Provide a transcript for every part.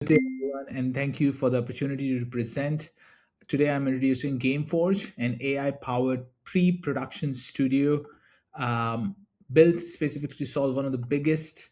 Good day, everyone, and thank you for the opportunity to present. Today, I'm introducing Gameforge, an AI-powered pre-production studio um, built specifically to solve one of the biggest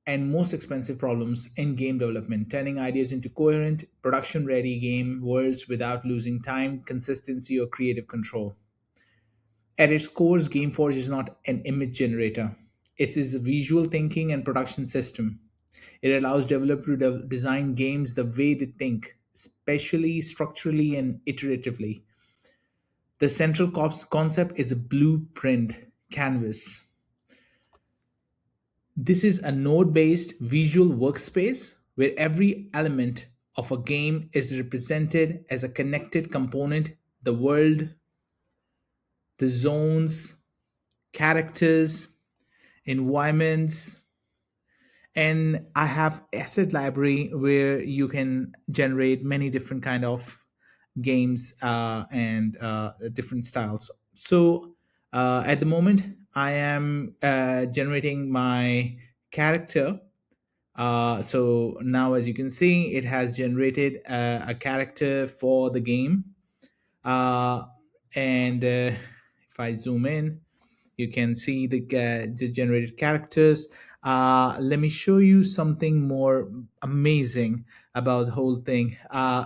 and most expensive problems in game development, turning ideas into coherent, production-ready game worlds without losing time, consistency, or creative control. At its core, Gameforge is not an image generator. It is a visual thinking and production system. It allows developers to design games the way they think, especially structurally and iteratively. The central concept is a blueprint canvas. This is a node based visual workspace where every element of a game is represented as a connected component: the world, the zones, characters, environments, and I have asset library where you can generate many different kind of games and different styles. So at the moment I am generating my character. So now, as you can see, it has generated a character for the game. uh, and If I zoom in, you can see the generated characters. Let me show you something more amazing about the whole thing.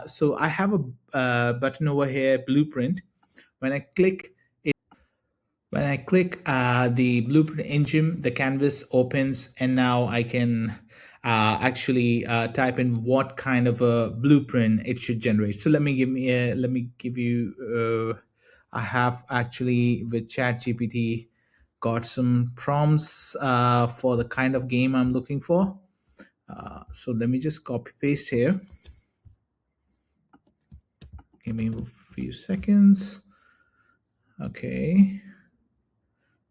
So I have a button over here, blueprint. When I click the blueprint engine, the canvas opens, and now I can actually type in what kind of a blueprint it should generate. So let me give you. I have actually with ChatGPT got some prompts for the kind of game I'm looking for. So let me just copy paste here. Give me a few seconds. Okay.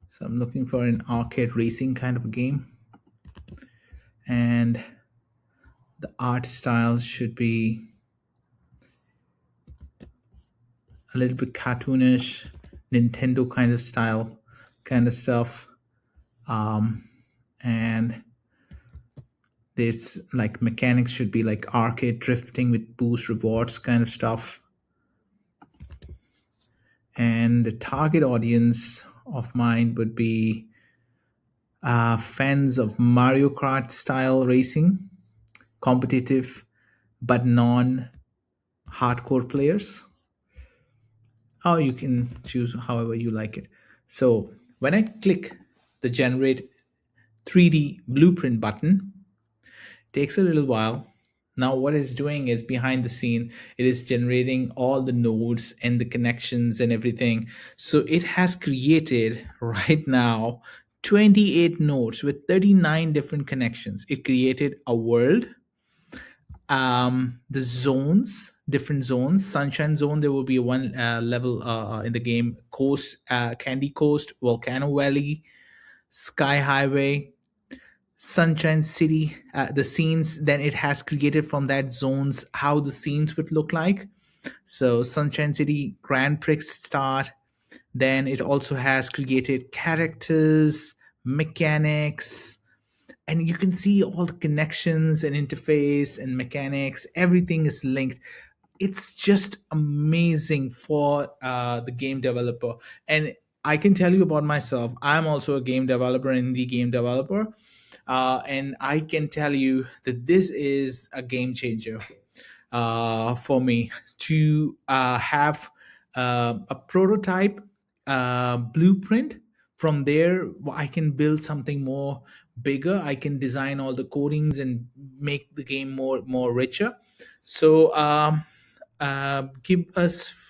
So I'm looking for an arcade racing kind of a game. And the art style should be a little bit cartoonish, Nintendo kind of style, kind of stuff. And this like mechanics should be like arcade drifting with boost rewards kind of stuff. And the target audience of mine would be fans of Mario Kart style racing, competitive but non hardcore players. Or you can choose however you like it. So when I click the generate 3D blueprint button, it takes a little while. Now what it's doing is behind the scene, it is generating all the nodes and the connections and everything. So it has created right now 28 nodes with 39 different connections. It created a world, the zones, different zones. Sunshine zone, there will be one level in the game. Coast, Candy Coast, Volcano Valley, Sky Highway, Sunshine City, the scenes. Then it has created from that zones how the scenes would look like. So Sunshine City Grand Prix start. Then it also has created characters, mechanics, and you can see all the connections and interface and mechanics. Everything is linked. It's just amazing for the game developer. And I can tell you about myself, I'm also a game developer, an indie game developer. And I can tell you that this is a game changer for me to have a prototype blueprint. From there I can build something more bigger. I can design all the codings and make the game more richer. So give us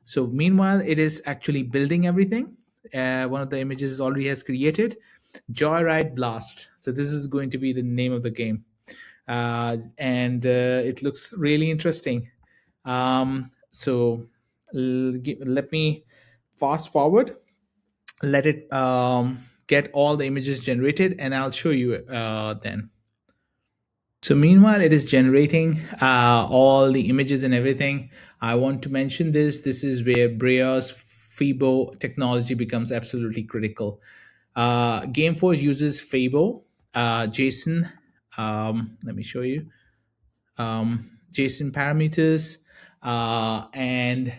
so meanwhile it is actually building everything. One of the images already has created Joyride Blast. So this is going to be the name of the game. And it looks really interesting. So let me fast forward, let it get all the images generated, and I'll show you then. So meanwhile, it is generating all the images and everything. I want to mention this. This is where Brea's Fibo technology becomes absolutely critical. Gameforge uses Fabo, JSON. Let me show you. JSON parameters, and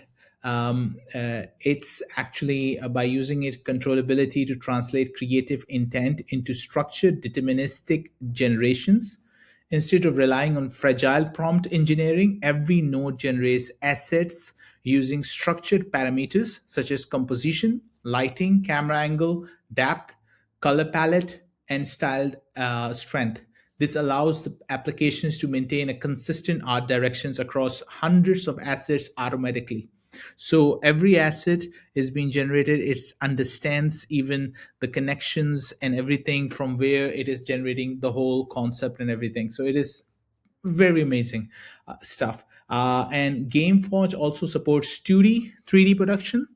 it's actually by using it controllability to translate creative intent into structured deterministic generations. Instead of relying on fragile prompt engineering, every node generates assets using structured parameters such as composition, lighting, camera angle, depth, color palette, and styled strength. This allows the applications to maintain a consistent art directions across hundreds of assets automatically. So every asset is being generated, it understands even the connections and everything from where it is generating the whole concept and everything. So it is very amazing stuff. And Gameforge also supports 2D, 3D production.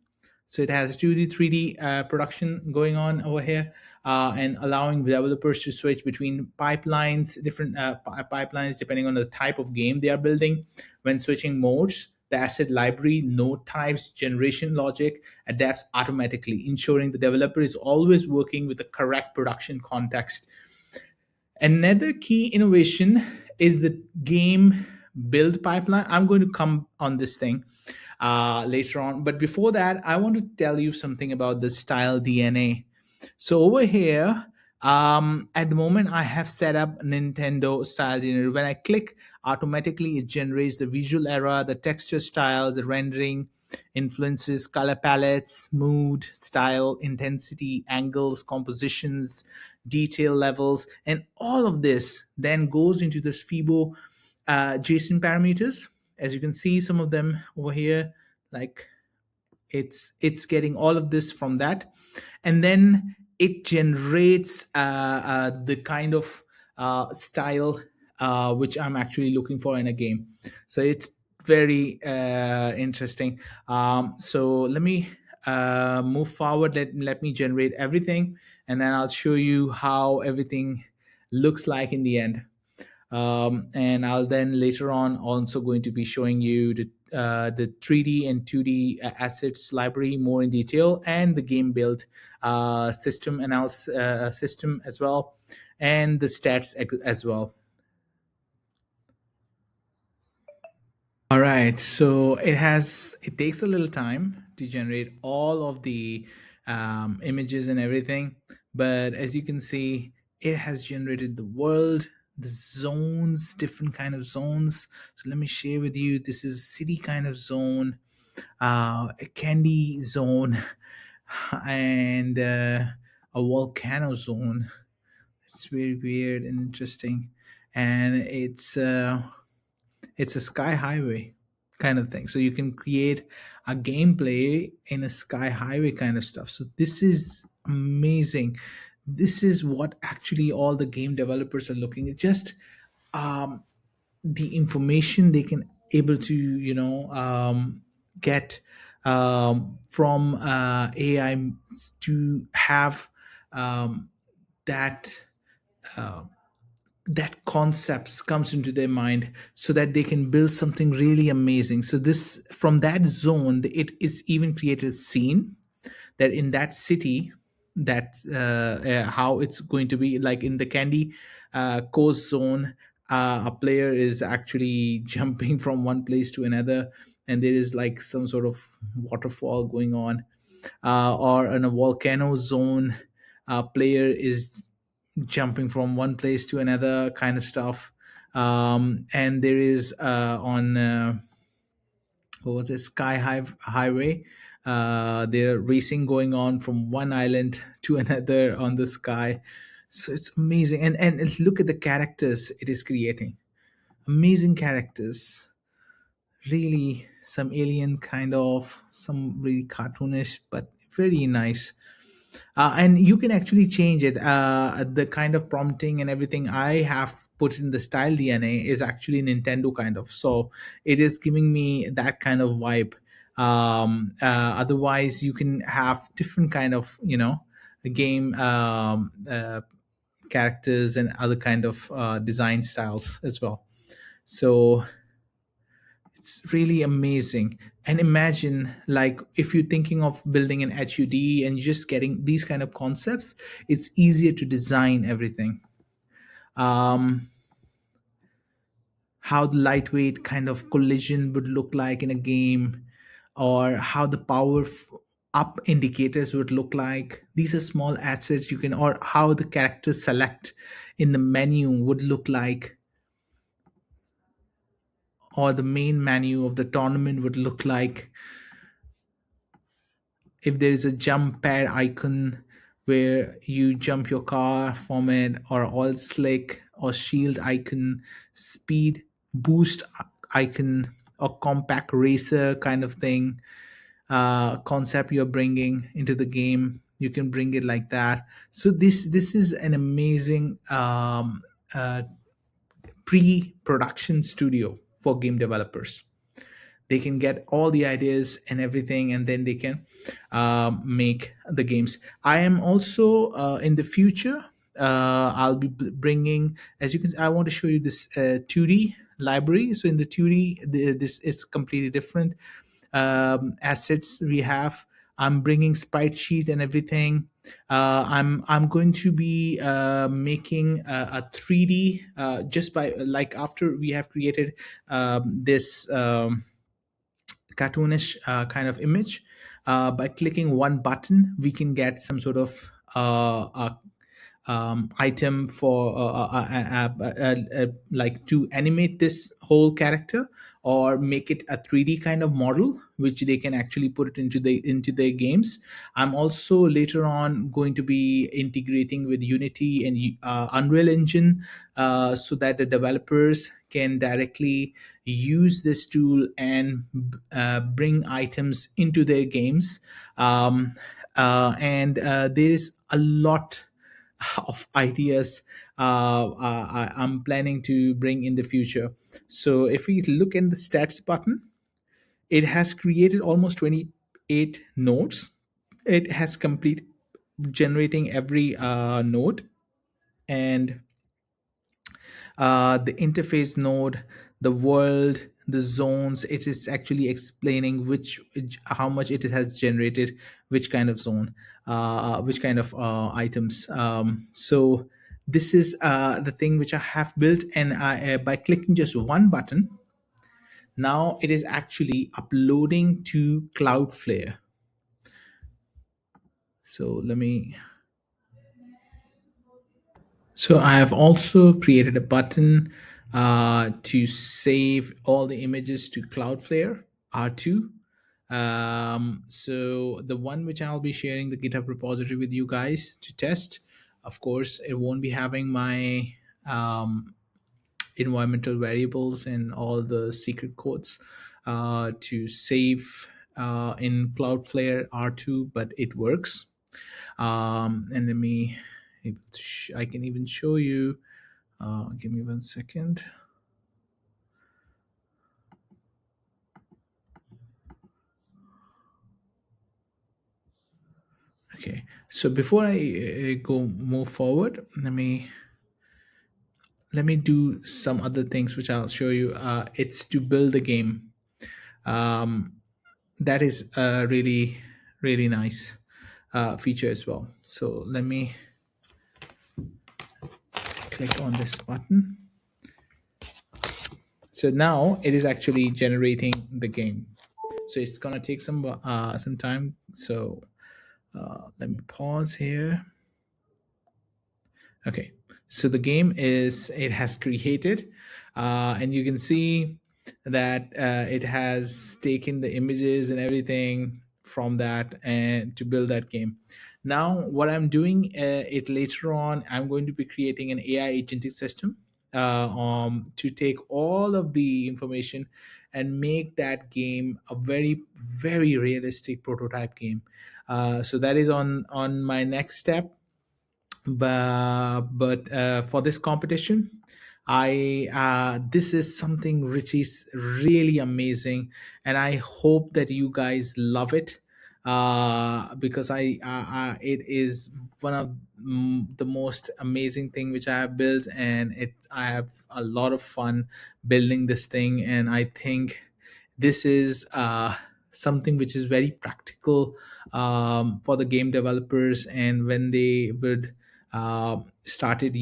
So it has 2D, 3D production going on over here, and allowing developers to switch between pipelines, different pipelines depending on the type of game they are building. When switching modes, the asset library, node types, generation logic adapts automatically, ensuring the developer is always working with the correct production context. Another key innovation is the game build pipeline. I'm going to come on this thing later on. But before that, I want to tell you something about the style DNA. So over here, at the moment, I have set up Nintendo style DNA. When I click, automatically it generates the visual era, the texture style, the rendering, influences, color palettes, mood, style, intensity, angles, compositions, detail levels, and all of this then goes into this FIBO JSON parameters. As you can see, some of them over here, like it's getting all of this from that, and then it generates the kind of style which I'm actually looking for in a game. So it's very interesting. So let me move forward. Let me generate everything, and then I'll show you how everything looks like in the end. And I'll then later on also going to be showing you the 3D and 2D assets library more in detail, and the game build system analysis system as well, and the stats as well. All right, so it takes a little time to generate all of the images and everything, but as you can see, it has generated the world, the zones, different kind of zones. So let me share with you. This is city kind of zone, a candy zone, and a volcano zone. It's very weird and interesting, and it's a sky highway kind of thing. So you can create a gameplay in a sky highway kind of stuff. So this is amazing. This is what actually all the game developers are looking at. Just um, the information they can able to get from AI to have um, that. Uh, that concepts comes into their mind so that they can build something really amazing. So this from that zone, it is even created a scene that in that city, that how it's going to be like in the candy coast zone. A player is actually jumping from one place to another, and there is like some sort of waterfall going on, or in a volcano zone, a player is jumping from one place to another kind of stuff. And there is on what was it, highway, there racing going on from one island to another on the sky. So it's amazing, and look at the characters it is creating. Amazing characters, really some alien kind of, some really cartoonish, but very nice. And you can actually change it. The kind of prompting and everything I have put in the style DNA is actually Nintendo kind of. So it is giving me that kind of vibe. Otherwise, you can have different kind of game characters and other kind of design styles as well. So it's really amazing. And imagine, like, if you're thinking of building an HUD and you're just getting these kind of concepts, it's easier to design everything. um how the lightweight kind of collision would look like in a game, or how the up indicators would look like. These are small assets you can, or how the character select in the menu would look like, or the main menu of the tournament would look like. If there is a jump pad icon where you jump your car from it, or all slick or shield icon, speed boost icon, or compact racer kind of thing, concept you're bringing into the game, you can bring it like that. So this is an amazing uh, pre-production studio for game developers. They can get all the ideas and everything, and then they can make the games. I am also in the future, I'll be bringing, as you can, I want to show you this 2D library. So in the 2D, this is completely different assets we have. I'm bringing sprite sheet and everything. I'm going to be making a 3D, just by, like, after we have created this cartoonish kind of image. By clicking one button, we can get some sort of item for like to animate this whole character, or make it a 3D kind of model which they can actually put it into their games. I'm also later on going to be integrating with Unity and Unreal Engine, so that the developers can directly use this tool and bring items into their games. And There's a lot of ideas I'm planning to bring in the future. So if we look in the stats button, it has created almost 28 nodes. It has complete generating every node, and the interface node, the world, the zones. It is actually explaining how much it has generated, which kind of zone, which kind of items. So this is the thing which I have built, and by clicking just one button, now it is actually uploading to Cloudflare. So let me. So I have also created a button to save all the images to Cloudflare R2. So the one which I'll be sharing the GitHub repository with you guys to test. Of course, it won't be having my environmental variables and all the secret codes to save in Cloudflare R2, but it works. And let me, I can even show you. Give me 1 second. Okay, so before I go move forward, let me do some other things which I'll show you. It's to build a game. Um, that is a really really nice feature as well. So let me click on this button. So now it is actually generating the game. So it's gonna take some time. So let me pause here. Okay, so the game is, it has created, and you can see that it has taken the images and everything from that and to build that game. Now what I'm doing, it later on, I'm going to be creating an AI agentic system to take all of the information and make that game a very very realistic prototype game. So that is on my next step. But for this competition, I this is something which is really amazing, and I hope that you guys love it, because it is one of the most amazing thing which I have built, and I have a lot of fun building this thing. And I think this is something which is very practical for the game developers, and when they would starting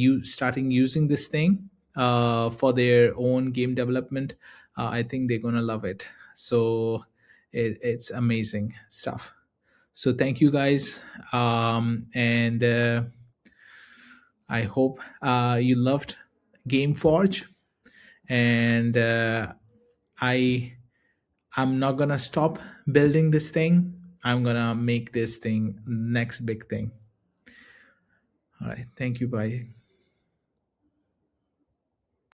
using this thing, for their own game development, I think they're gonna love it. So it's amazing stuff. So thank you guys, and I hope you loved Gameforge, and I I'm not gonna stop building this thing. I'm gonna make this thing next big thing. All right, thank you. Bye.